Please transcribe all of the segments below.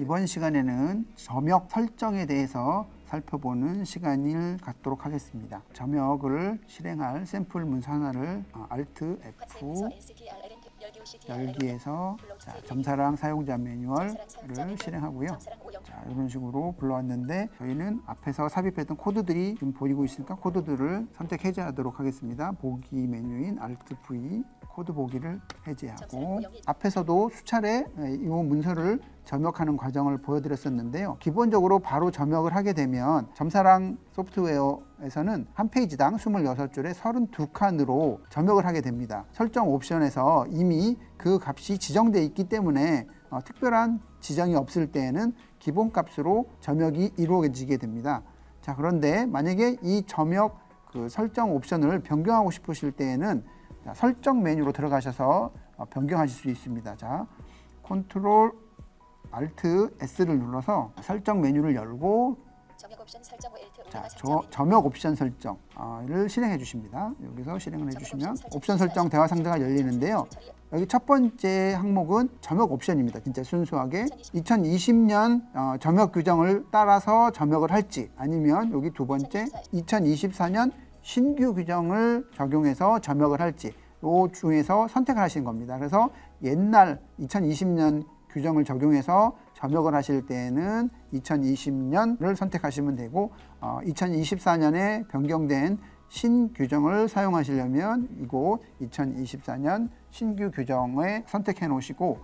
이번 시간에는 점역 설정에 대해서 살펴보는 시간을 갖도록 하겠습니다. 점역을 실행할 샘플 문서 하나를 Alt F 열기에서 점사랑 사용자 매뉴얼을 실행하고요. 자, 이런 식으로 불러왔는데 저희는 앞에서 삽입했던 코드들이 지금 보이고 있으니까 코드들을 선택 해제하도록 하겠습니다. 보기 메뉴인 Alt V 코드 보기를 해제하고, 앞에서도 수차례 이 문서를 점역하는 과정을 보여드렸었는데요. 기본적으로 바로 점역을 하게 되면 점사랑 소프트웨어에서는 한 페이지당 26줄에 32칸으로 점역을 하게 됩니다. 설정 옵션에서 이미 그 값이 지정되어 있기 때문에 특별한 지정이 없을 때에는 기본 값으로 점역이 이루어지게 됩니다. 자, 그런데 만약에 이 점역 설정 옵션을 변경하고 싶으실 때에는 설정 메뉴로 들어가셔서 변경하실 수 있습니다. 자, 컨트롤 Alt S를 눌러서 설정 메뉴를 열고 점역 옵션 설정을 실행해 주십니다. 여기서 실행을 해주시면 옵션 설정 대화 상자가 열리는데요. 여기 첫 번째 항목은 점역 옵션입니다. 진짜 순수하게 2020년 점역 규정을 따라서 점역을 할지, 아니면 여기 두 번째 2024년 신규 규정을 적용해서 점역을 할지, 이 중에서 선택을 하시는 겁니다. 그래서 옛날 2020년 규정을 적용해서 점역을 하실 때에는 2020년을 선택하시면 되고, 2024년에 변경된 신규정을 사용하시려면 이곳 2024년 신규 규정에 선택해 놓으시고,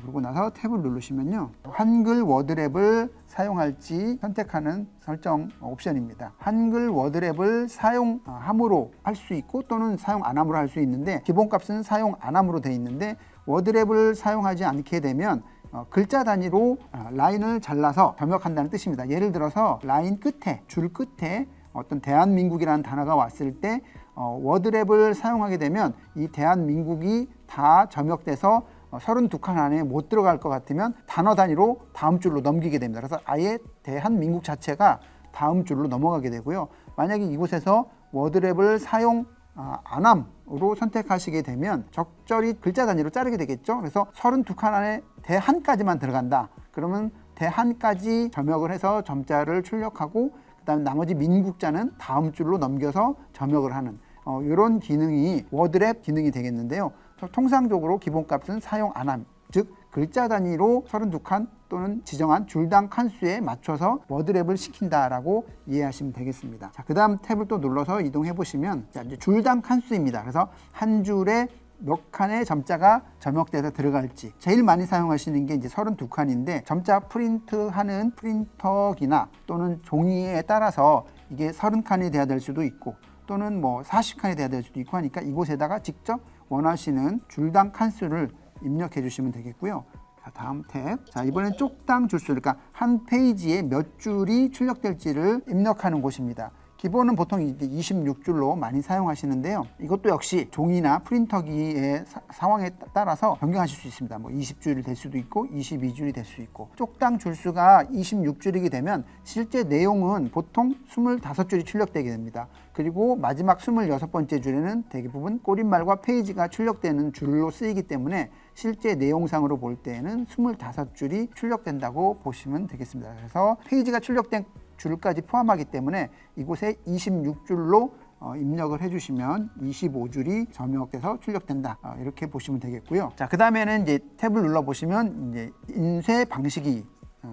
그러고 나서 탭을 누르시면요, 한글 워드랩을 사용할지 선택하는 설정 옵션입니다. 한글 워드랩을 사용함으로 할 수 있고 또는 사용 안 함으로 할 수 있는데, 기본값은 사용 안 함으로 되어 있는데, 워드랩을 사용하지 않게 되면 글자 단위로 라인을 잘라서 점역한다는 뜻입니다. 예를 들어서 라인 끝에, 줄 끝에 어떤 대한민국이라는 단어가 왔을 때 워드랩을 사용하게 되면 이 대한민국이 다 점역돼서 32칸 안에 못 들어갈 것 같으면 단어 단위로 다음 줄로 넘기게 됩니다. 그래서 아예 대한민국 자체가 다음 줄로 넘어가게 되고요. 만약에 이곳에서 워드랩을 사용 안함으로 선택하시게 되면 적절히 글자 단위로 자르게 되겠죠. 그래서 32칸 안에 대한까지만 들어간다. 그러면 대한까지 점역을 해서 점자를 출력하고, 그 다음에 나머지 민국자는 다음 줄로 넘겨서 점역을 하는 이런 기능이 워드랩 기능이 되겠는데요. 통상적으로 기본값은 사용 안함, 즉 글자 단위로 32칸 또는 지정한 줄당 칸수에 맞춰서 워드랩을 시킨다라고 이해하시면 되겠습니다. 자, 그 다음 탭을 또 눌러서 이동해 보시면, 자, 이제 줄당 칸수입니다. 그래서 한 줄에 몇 칸의 점자가 점역돼서 들어갈지, 제일 많이 사용하시는 게 이제 32칸인데, 점자 프린트하는 프린터기나 또는 종이에 따라서 이게 30칸이 돼야 될 수도 있고 또는 뭐 40칸이 돼야 될 수도 있고 하니까 이곳에다가 직접 원하시는 줄당 칸수를 입력해 주시면 되겠고요. 자, 다음 탭. 자, 이번엔 쪽당 줄수, 그러니까 한 페이지에 몇 줄이 출력될지를 입력하는 곳입니다. 기본은 보통 이제 26줄로 많이 사용하시는데요. 이것도 역시 종이나 프린터기의 상황에 따라서 변경하실 수 있습니다. 뭐 20줄이 될 수도 있고 22줄이 될 수 있고, 쪽당 줄수가 26줄이게 되면 실제 내용은 보통 25줄이 출력되게 됩니다. 그리고 마지막 26번째 줄에는 대부분 꼬릿말과 페이지가 출력되는 줄로 쓰이기 때문에 실제 내용상으로 볼 때에는 25줄이 출력된다고 보시면 되겠습니다. 그래서 페이지가 출력된 줄까지 포함하기 때문에 이곳에 26줄로 입력을 해주시면 25줄이 점역돼서 출력된다, 이렇게 보시면 되겠고요. 자, 그 다음에는 이제 탭을 눌러 보시면 이제 인쇄 방식이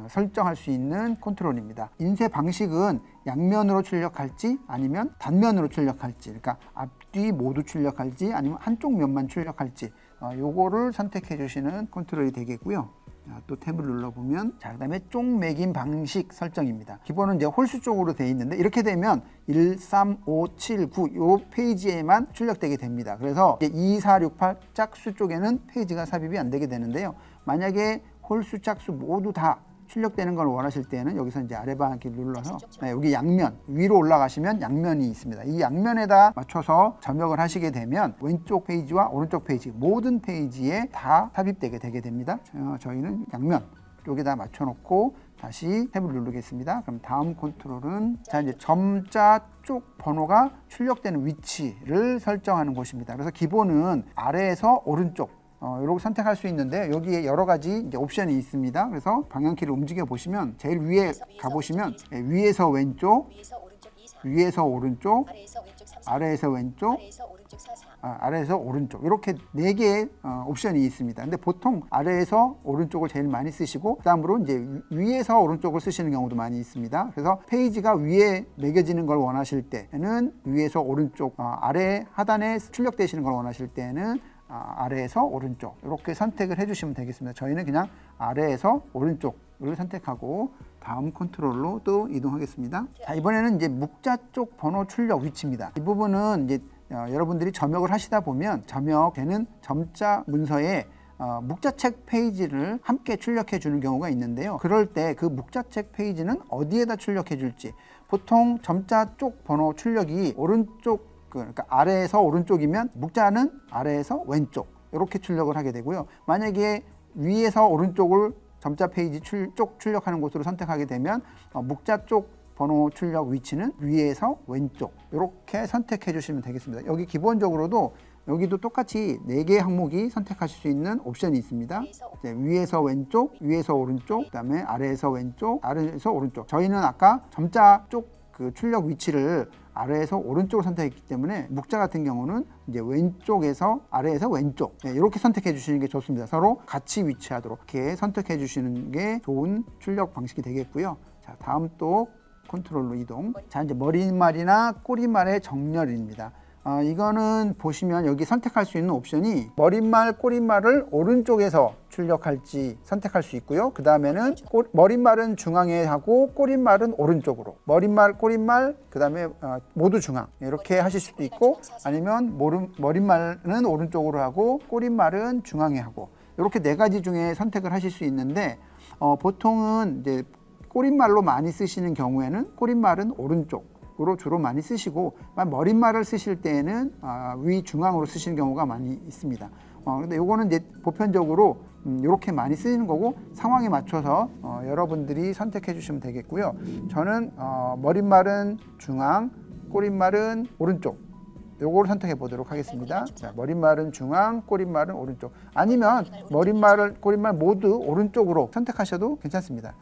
설정할 수 있는 컨트롤입니다. 인쇄 방식은 양면으로 출력할지 아니면 단면으로 출력할지, 그러니까 앞뒤 모두 출력할지 아니면 한쪽 면만 출력할지, 요거를 선택해 주시는 컨트롤이 되겠고요. 또 탭을 눌러보면, 자, 그 다음에 쪽 매김 방식 설정입니다. 기본은 이제 홀수 쪽으로 되어 있는데, 이렇게 되면 1, 3, 5, 7, 9 요 페이지에만 출력되게 됩니다. 그래서 이제 2, 4, 6, 8 짝수 쪽에는 페이지가 삽입이 안 되게 되는데요. 만약에 홀수 짝수 모두 다 출력되는 걸 원하실 때는 여기서 이제 아래 방향키 눌러서 여기 양면 위로 올라가시면 양면이 있습니다. 이 양면에다 맞춰서 점역을 하시게 되면 왼쪽 페이지와 오른쪽 페이지 모든 페이지에 다 삽입되게 되게 됩니다. 저희는 양면 쪽에다 맞춰 놓고 다시 탭을 누르겠습니다. 그럼 다음 컨트롤은, 자, 이제 점자 쪽 번호가 출력되는 위치를 설정하는 곳입니다. 그래서 기본은 아래에서 오른쪽, 이렇게 선택할 수 있는데 여기에 여러 가지 이제 옵션이 있습니다. 그래서 방향키를 움직여 보시면 제일 위에 가 보시면 위에서 왼쪽, 위에서 오른쪽, 아래에서 왼쪽, 아래에서 오른쪽 이렇게 4개의 옵션이 있습니다. 근데 보통 아래에서 오른쪽을 제일 많이 쓰시고 그다음으로 이제 위에서 오른쪽을 쓰시는 경우도 많이 있습니다. 그래서 페이지가 위에 매겨지는 걸 원하실 때는 위에서 오른쪽, 아래 하단에 출력되시는 걸 원하실 때는 아래에서 오른쪽 이렇게 선택을 해주시면 되겠습니다. 저희는 그냥 아래에서 오른쪽을 선택하고 다음 컨트롤로 또 이동하겠습니다. 자, 이번에는 이제 묵자 쪽 번호 출력 위치입니다. 이 부분은 이제 여러분들이 점역을 하시다 보면 점역되는 점자 문서에 묵자책 페이지를 함께 출력해 주는 경우가 있는데요. 그럴 때 그 묵자책 페이지는 어디에다 출력해 줄지, 보통 점자 쪽 번호 출력이 오른쪽, 그러니까 아래에서 오른쪽이면 묵자는 아래에서 왼쪽 이렇게 출력을 하게 되고요. 만약에 위에서 오른쪽을 점자 페이지 쪽 출력하는 곳으로 선택하게 되면 묵자 쪽 번호 출력 위치는 위에서 왼쪽 이렇게 선택해 주시면 되겠습니다. 여기 기본적으로도 여기도 똑같이 4개의 항목이 선택하실 수 있는 옵션이 있습니다. 위에서 왼쪽, 위에서 오른쪽, 그 다음에 아래에서 왼쪽, 아래에서 오른쪽. 저희는 아까 점자 쪽 그 출력 위치를 아래에서 오른쪽으로 선택했기 때문에 묵자 같은 경우는 이제 왼쪽에서 아래에서 왼쪽 이렇게 선택해 주시는 게 좋습니다. 서로 같이 위치하도록 이렇게 선택해 주시는 게 좋은 출력 방식이 되겠고요. 자, 다음 또 컨트롤로 이동. 자, 이제 머릿말이나 꼬리말의 정렬입니다. 이거는 보시면 여기 선택할 수 있는 옵션이 머릿말, 꼬릿말을 오른쪽에서 출력할지 선택할 수 있고요. 그 다음에는 머릿말은 중앙에 하고 꼬릿말은 오른쪽으로, 머릿말, 꼬릿말, 그 다음에 모두 중앙 이렇게 하실 수도 있고, 아니면 머릿말은 오른쪽으로 하고 꼬릿말은 중앙에 하고 이렇게 4가지 중에 선택을 하실 수 있는데 보통은 이제 꼬릿말로 많이 쓰시는 경우에는 꼬릿말은 오른쪽 으로 주로 많이 쓰시고, 머릿말을 쓰실 때에는 위 중앙으로 쓰시는 경우가 많이 있습니다. 근데 요거는 이제 보편적으로 이렇게 많이 쓰이는 거고, 상황에 맞춰서 여러분들이 선택해 주시면 되겠고요. 저는 머릿말은 중앙, 꼬릿말은 오른쪽 요거를 선택해 보도록 하겠습니다. 자, 머릿말은 중앙, 꼬릿말은 오른쪽. 아니면 머릿말, 꼬릿말 모두 오른쪽으로 선택하셔도 괜찮습니다.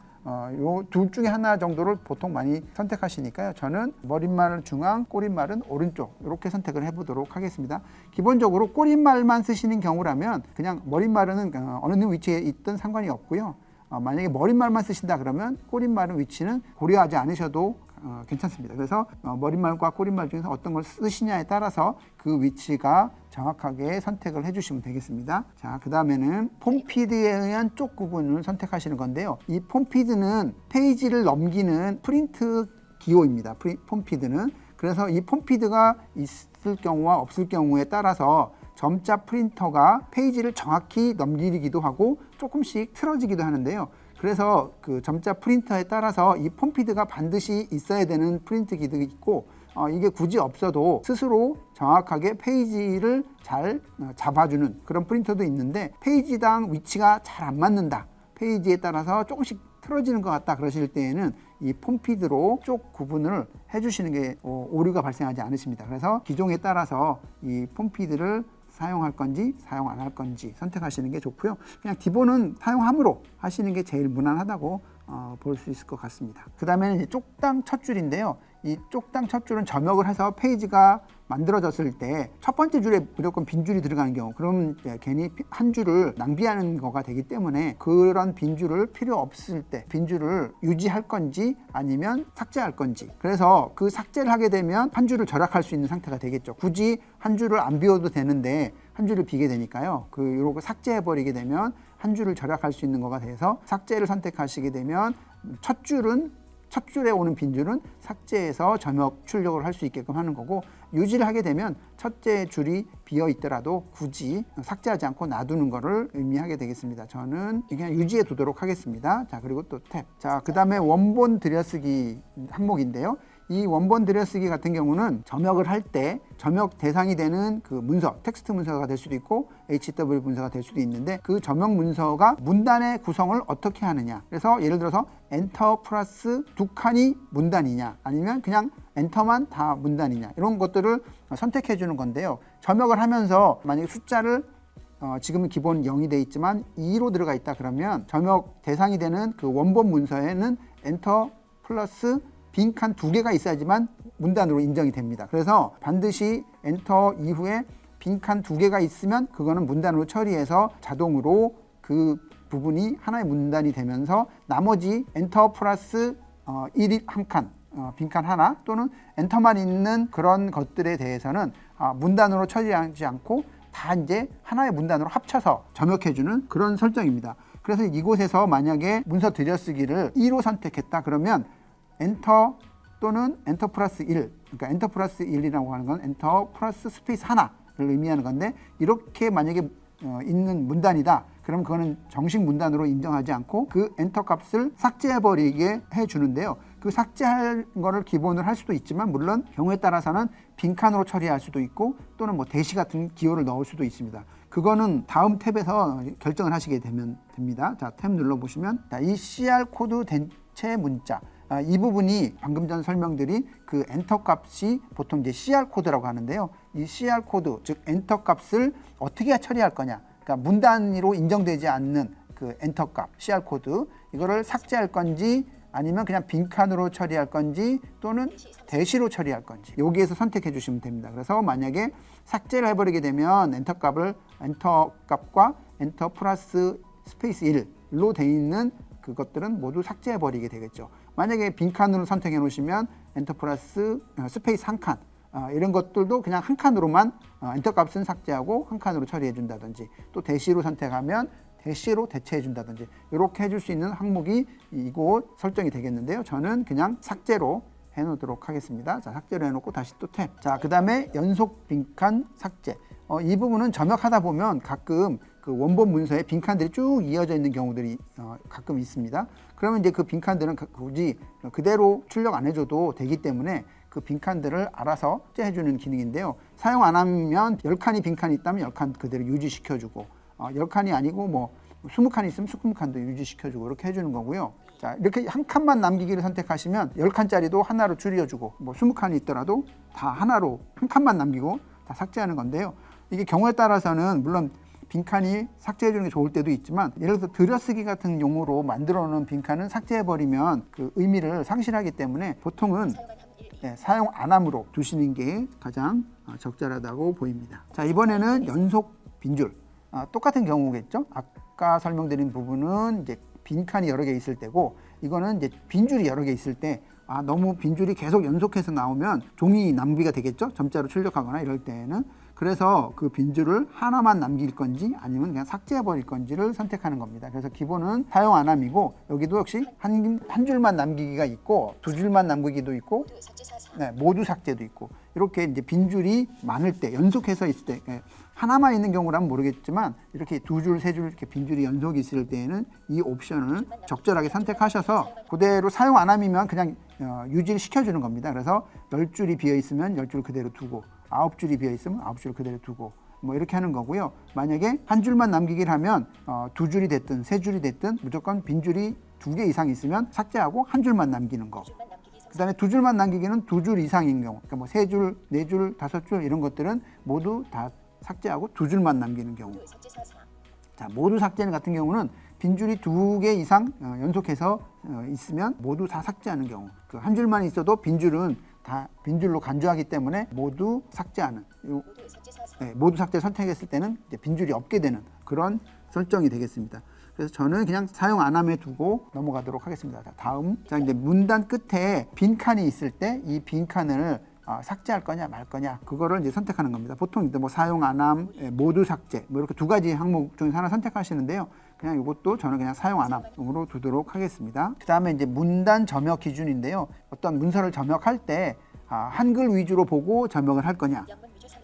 요 둘 중에 하나 정도를 보통 많이 선택하시니까요. 저는 머릿말은 중앙, 꼬릿말은 오른쪽 이렇게 선택을 해보도록 하겠습니다. 기본적으로 꼬릿말만 쓰시는 경우라면 그냥 머릿말은 어느 위치에 있든 상관이 없고요. 만약에 머릿말만 쓰신다 그러면 꼬릿말은 위치는 고려하지 않으셔도 괜찮습니다. 그래서 머릿말과 꼬릿말 중에서 어떤 걸 쓰시냐에 따라서 그 위치가 정확하게 선택을 해주시면 되겠습니다. 자, 그 다음에는 폼피드에 의한 쪽 구분을 선택하시는 건데요. 이 폼피드는 페이지를 넘기는 프린트 기호입니다. 폼피드는. 그래서 이 폼피드가 있을 경우와 없을 경우에 따라서 점자 프린터가 페이지를 정확히 넘기기도 하고 조금씩 틀어지기도 하는데요. 그래서 그 점자 프린터에 따라서 이 폼피드가 반드시 있어야 되는 프린트 기도 있고, 이게 굳이 없어도 스스로 정확하게 페이지를 잘 잡아주는 그런 프린터도 있는데, 페이지당 위치가 잘 안 맞는다, 페이지에 따라서 조금씩 틀어지는 것 같다 그러실 때에는 이 폼피드로 쪽 구분을 해주시는 게 오류가 발생하지 않으십니다. 그래서 기종에 따라서 이 폼피드를 사용할 건지 사용 안 할 건지 선택하시는 게 좋고요. 그냥 기본은 사용함으로 하시는 게 제일 무난하다고 볼 수 있을 것 같습니다. 그 다음에는 이제 쪽당 첫 줄인데요. 이 쪽당 첫 줄은 점역을 해서 페이지가 만들어졌을 때 첫 번째 줄에 무조건 빈 줄이 들어가는 경우, 그러면 괜히 한 줄을 낭비하는 거가 되기 때문에 그런 빈 줄을 필요 없을 때 빈 줄을 유지할 건지 아니면 삭제할 건지, 그래서 그 삭제를 하게 되면 한 줄을 절약할 수 있는 상태가 되겠죠. 굳이 한 줄을 안 비워도 되는데 한 줄을 비게 되니까요. 요거 삭제해 버리게 되면 한 줄을 절약할 수 있는 거가 돼서 삭제를 선택하시게 되면 첫 줄에 오는 빈줄은 삭제해서 점역 출력을 할 수 있게끔 하는 거고, 유지를 하게 되면 첫째 줄이 비어 있더라도 굳이 삭제하지 않고 놔두는 거를 의미하게 되겠습니다. 저는 그냥 유지해 두도록 하겠습니다. 자, 그리고 또 탭. 자, 그 다음에 원본 들여쓰기 항목인데요. 이 원본 들여쓰기 같은 경우는 점역을 할 때 점역 대상이 되는 그 문서, 텍스트 문서가 될 수도 있고 HW 문서가 될 수도 있는데, 그 점역 문서가 문단의 구성을 어떻게 하느냐, 그래서 예를 들어서 엔터 플러스 2칸이 문단이냐 아니면 그냥 엔터만 다 문단이냐, 이런 것들을 선택해 주는 건데요. 점역을 하면서 만약에 숫자를 지금은 기본 0이 돼 있지만 2로 들어가 있다 그러면 점역 대상이 되는 그 원본 문서에는 엔터 플러스 빈칸 2개가 있어야지만 문단으로 인정이 됩니다. 그래서 반드시 엔터 이후에 빈칸 2개가 있으면 그거는 문단으로 처리해서 자동으로 그 부분이 하나의 문단이 되면서 나머지 엔터 플러스 1이 한 칸, 빈칸 하나 또는 엔터만 있는 그런 것들에 대해서는 문단으로 처리하지 않고 다 이제 하나의 문단으로 합쳐서 점역해주는 그런 설정입니다. 그래서 이곳에서 만약에 문서 들여쓰기를 2로 선택했다 그러면 엔터 또는 엔터 플러스 1, 그러니까 엔터 플러스 1이라고 하는 건 엔터 플러스 스페이스 하나를 의미하는 건데 이렇게 만약에 있는 문단이다. 그럼 그거는 정식 문단으로 인정하지 않고 그 엔터 값을 삭제해버리게 해주는데요. 그 삭제할 거를 기본으로 할 수도 있지만 물론 경우에 따라서는 빈칸으로 처리할 수도 있고 또는 뭐 대시 같은 기호를 넣을 수도 있습니다. 그거는 다음 탭에서 결정을 하시게 되면 됩니다. 자, 탭 눌러보시면 이 CR 코드 대체 문자 이 부분이 방금 전 설명드린 그 엔터 값이 보통 이제 CR 코드라고 하는데요. 이 CR 코드 즉 엔터 값을 어떻게 처리할 거냐? 그러니까 문 단위로 인정되지 않는 그 엔터 값 CR 코드 이거를 삭제할 건지 아니면 그냥 빈칸으로 처리할 건지 또는 대시로 처리할 건지 여기에서 선택해 주시면 됩니다. 그래서 만약에 삭제를 해버리게 되면 엔터 값과 엔터 플러스 스페이스 1로 되어 있는 그것들은 모두 삭제해 버리게 되겠죠. 만약에 빈칸으로 선택해 놓으시면 엔터 플러스 스페이스 한 칸 이런 것들도 그냥 한 칸으로만 엔터 값은 삭제하고 한 칸으로 처리해 준다든지 또 대시로 선택하면 대시로 대체해 준다든지 이렇게 해줄 수 있는 항목이 이곳 설정이 되겠는데요. 저는 그냥 삭제로 해놓도록 하겠습니다. 자, 삭제로 해놓고 다시 또 탭. 자, 그 다음에 연속 빈칸 삭제. 이 부분은 점역하다 보면 가끔 그 원본 문서에 빈칸들이 쭉 이어져 있는 경우들이 가끔 있습니다. 그러면 이제 그 빈칸들은 굳이 그대로 출력 안 해줘도 되기 때문에 그 빈칸들을 알아서 삭제해주는 기능인데요. 사용 안 하면 10칸이 빈칸이 있다면 10칸 그대로 유지시켜주고 10칸이 아니고 뭐 20칸이 있으면 20칸도 유지시켜주고 이렇게 해주는 거고요. 자, 이렇게 한 칸만 남기기를 선택하시면 10칸짜리도 하나로 줄여주고 뭐 20칸이 있더라도 다 하나로 한 칸만 남기고 다 삭제하는 건데요. 이게 경우에 따라서는 물론 빈칸이 삭제해주는 게 좋을 때도 있지만 예를 들어서 들여쓰기 같은 용어로 만들어 놓은 빈칸은 삭제해버리면 그 의미를 상실하기 때문에 보통은 사용 안 함으로 두시는 게 가장 적절하다고 보입니다. 자, 이번에는 연속 빈줄. 똑같은 경우겠죠. 아까 설명드린 부분은 이제 빈칸이 여러 개 있을 때고 이거는 이제 빈줄이 여러 개 있을 때 너무 빈줄이 계속 연속해서 나오면 종이 낭비가 되겠죠. 점자로 출력하거나 이럴 때는. 그래서 그 빈줄을 하나만 남길 건지 아니면 그냥 삭제해 버릴 건지를 선택하는 겁니다. 그래서 기본은 사용 안 함이고 여기도 역시 한 줄만 남기기가 있고 두 줄만 남기기도 있고 모두 삭제도 있고 이렇게 이제 빈줄이 많을 때 연속해서 있을 때 하나만 있는 경우라면 모르겠지만 이렇게 두 줄, 세 줄 이렇게 빈줄이 연속이 있을 때에는 이 옵션을 적절하게 선택하셔서 그대로 사용 안 함이면 그냥 유지를 시켜주는 겁니다. 그래서 10줄이 비어 있으면 10줄 그대로 두고 9줄이 비어 있으면 9줄 그대로 두고 뭐 이렇게 하는 거고요. 만약에 한 줄만 남기기를 하면 두 줄이 됐든 세 줄이 됐든 무조건 빈줄이 2개 이상 있으면 삭제하고 한 줄만 남기는 거. 그 다음에 두 줄만 남기기는 2줄 이상인 경우, 그러니까 뭐 3줄, 4줄, 5줄 이런 것들은 모두 다 삭제하고 2줄만 남기는 경우. 자, 모두 삭제는 같은 경우는 빈줄이 2개 이상 연속해서 있으면 모두 다 삭제하는 경우. 그 한 줄만 있어도 빈줄은 다 빈줄로 간주하기 때문에 모두 삭제하는 모두 삭제 선택했을 때는 이제 빈줄이 없게 되는 그런 설정이 되겠습니다. 그래서 저는 그냥 사용 안 함에 두고 넘어가도록 하겠습니다. 자, 다음. 자, 이제 문단 끝에 빈칸이 있을 때 이 빈칸을 삭제할 거냐 말 거냐 그거를 이제 선택하는 겁니다. 보통 이제 뭐 사용 안 함, 모두 삭제 뭐 이렇게 두 가지 항목 중에 하나 선택하시는데요. 그냥 이것도 저는 그냥 사용 안 함으로 두도록 하겠습니다. 그 다음에 이제 문단 점역 기준인데요. 어떤 문서를 점역할 때 한글 위주로 보고 점역을 할 거냐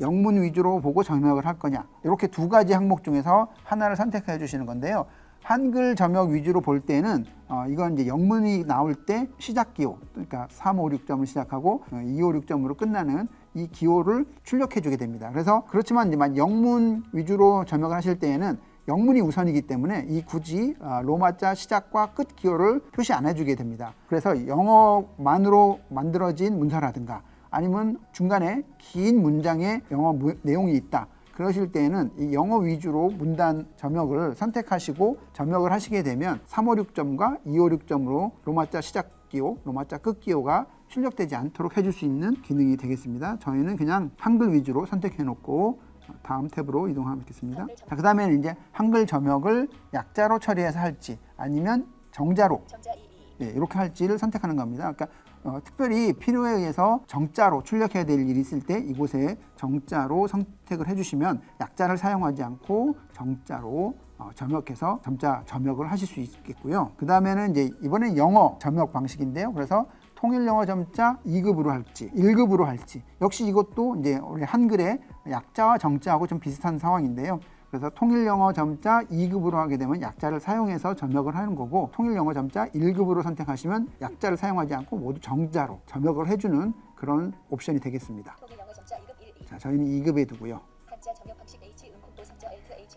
영문 위주로 보고 점역을 할 거냐 이렇게 두 가지 항목 중에서 하나를 선택해 주시는 건데요. 한글 점역 위주로 볼 때는 이건 이제 영문이 나올 때 시작 기호 그러니까 356점을 시작하고 256점으로 끝나는 이 기호를 출력해 주게 됩니다. 그래서 그렇지만 이제 영문 위주로 점역을 하실 때에는 영문이 우선이기 때문에 이 굳이 로마자 시작과 끝 기호를 표시 안 해주게 됩니다. 그래서 영어만으로 만들어진 문서라든가 아니면 중간에 긴 문장의 영어 내용이 있다. 그러실 때에는 이 영어 위주로 문단 점역을 선택하시고 점역을 하시게 되면 356점과 256점으로 로마자 시작 기호, 로마자 끝 기호가 출력되지 않도록 해줄 수 있는 기능이 되겠습니다. 저희는 그냥 한글 위주로 선택해 놓고 다음 탭으로 이동하겠습니다. 자, 그 다음에는 이제 한글 점역을 약자로 처리해서 할지 아니면 정자로 이렇게 할지를 선택하는 겁니다. 그러니까 특별히 필요에 의해서 정자로 출력해야 될 일이 있을 때 이곳에 정자로 선택을 해주시면 약자를 사용하지 않고 정자로 점역해서 점자 점역을 하실 수 있겠고요. 그 다음에는 이제 이번엔 영어 점역 방식인데요. 그래서 통일 영어 점자 2급으로 할지 1급으로 할지 역시 이것도 이제 우리 한글의 약자와 정자하고 좀 비슷한 상황인데요. 그래서 통일 영어 점자 2급으로 하게 되면 약자를 사용해서 점역을 하는 거고 통일 영어 점자 1급으로 선택하시면 약자를 사용하지 않고 모두 정자로 점역을 해주는 그런 옵션이 되겠습니다. 자, 저희는 2급에 두고요.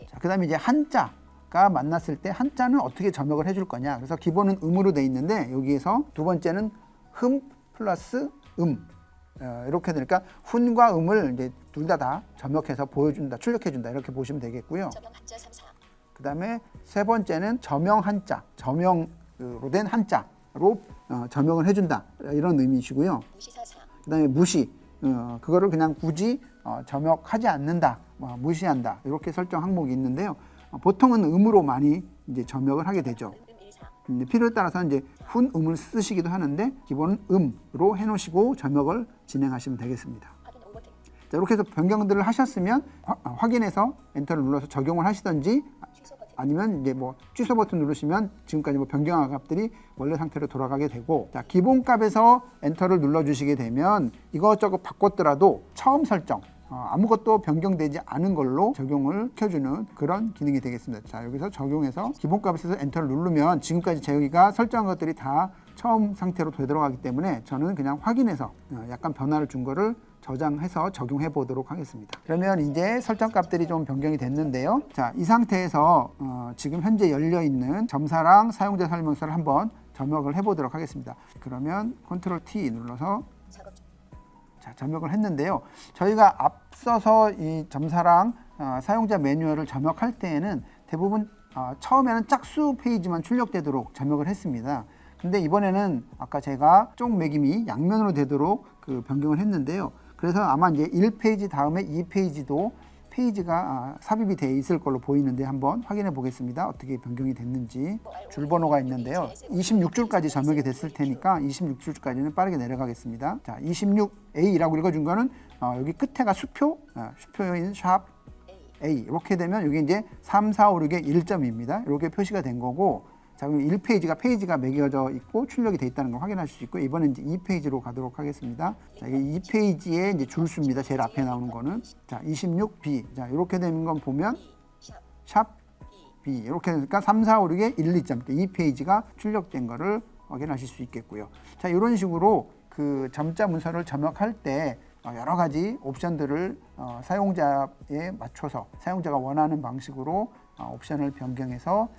자, 그 다음에 이제 한자가 만났을 때 한자는 어떻게 점역을 해줄 거냐. 그래서 기본은 음으로 돼 있는데 여기에서 두 번째는 흠 플러스 이렇게 되니까 훈과 음을 이제 둘 다 점역해서 보여준다, 출력해준다 이렇게 보시면 되겠고요. 그 다음에 세 번째는 점영 한자, 점영으로 된 한자로 점역을 해준다 이런 의미이시고요. 그 다음에 무시, 그거를 그냥 굳이 점역하지 않는다, 무시한다 이렇게 설정 항목이 있는데요. 보통은 음으로 많이 이제 점역을 하게 되죠. 필요에 따라서 이제 훈음을 쓰시기도 하는데 기본은 음으로 해놓으시고 점역을 진행하시면 되겠습니다. 자, 이렇게 해서 변경들을 하셨으면 확인해서 엔터를 눌러서 적용을 하시던지 아니면 이제 뭐 취소 버튼 누르시면 지금까지 뭐 변경한 값들이 원래 상태로 돌아가게 되고, 자, 기본 값에서 엔터를 눌러주시게 되면 이것저것 바꿨더라도 처음 설정 아무것도 변경되지 않은 걸로 적용을 켜주는 그런 기능이 되겠습니다. 자, 여기서 적용해서 기본값에서 엔터를 누르면 지금까지 저희가 설정한 것들이 다 처음 상태로 되돌아가기 때문에 저는 그냥 확인해서 약간 변화를 준 거를 저장해서 적용해 보도록 하겠습니다. 그러면 이제 설정 값들이 좀 변경이 됐는데요. 자, 이 상태에서 지금 현재 열려 있는 점사랑 사용자 설명서를 한번 점역을 해 보도록 하겠습니다. 그러면 컨트롤 T 눌러서 자, 점역을 했는데요. 저희가 앞서서 이 점사랑 사용자 매뉴얼을 점역할 때에는 대부분 처음에는 짝수 페이지만 출력되도록 점역을 했습니다. 근데 이번에는 아까 제가 쪽 매김이 양면으로 되도록 그 변경을 했는데요. 그래서 아마 이제 1페이지 다음에 2페이지도 페이지가 삽입이 되어 있을 걸로 보이는데 한번 확인해 보겠습니다. 어떻게 변경이 됐는지. 줄번호가 있는데요. 26줄까지 점역이 됐을 테니까 26줄까지는 빠르게 내려가겠습니다. 자, 26A라고 읽어준 거는 여기 끝에가 수표인 샵 A 이렇게 되면 여기 이제 3, 4, 5, 6의 1점입니다. 이렇게 표시가 된 거고, 자, 그럼 1페이지가 페이지가 매겨져 있고 출력이 돼 있다는 걸 확인하실 수 있고, 이번엔 이제 2페이지로 가도록 하겠습니다. 자, 이게 2페이지의 이제 줄수입니다. 제일 앞에 나오는 거는. 자, 26B. 자, 이렇게 되는 건 보면 샵 B. 이렇게 되니까 3, 4, 5, 6의 1, 2점. 2페이지가 출력된 거를 확인하실 수 있겠고요. 자, 이런 식으로 그 점자 문서를 점역할 때 여러 가지 옵션들을 사용자에 맞춰서 사용자가 원하는 방식으로 옵션을 변경해서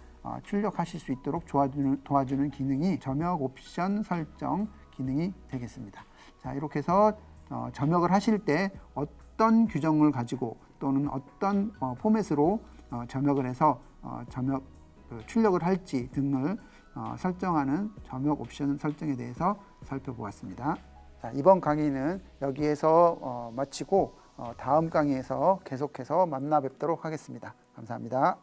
출력하실 수 있도록 도와주는 기능이 점역 옵션 설정 기능이 되겠습니다. 자, 이렇게 해서 점역을 하실 때 어떤 규정을 가지고 또는 어떤 포맷으로 점역을 해서 출력을 할지 등을 설정하는 점역 옵션 설정에 대해서 살펴보았습니다. 자, 이번 강의는 여기에서 마치고 다음 강의에서 계속해서 만나 뵙도록 하겠습니다. 감사합니다.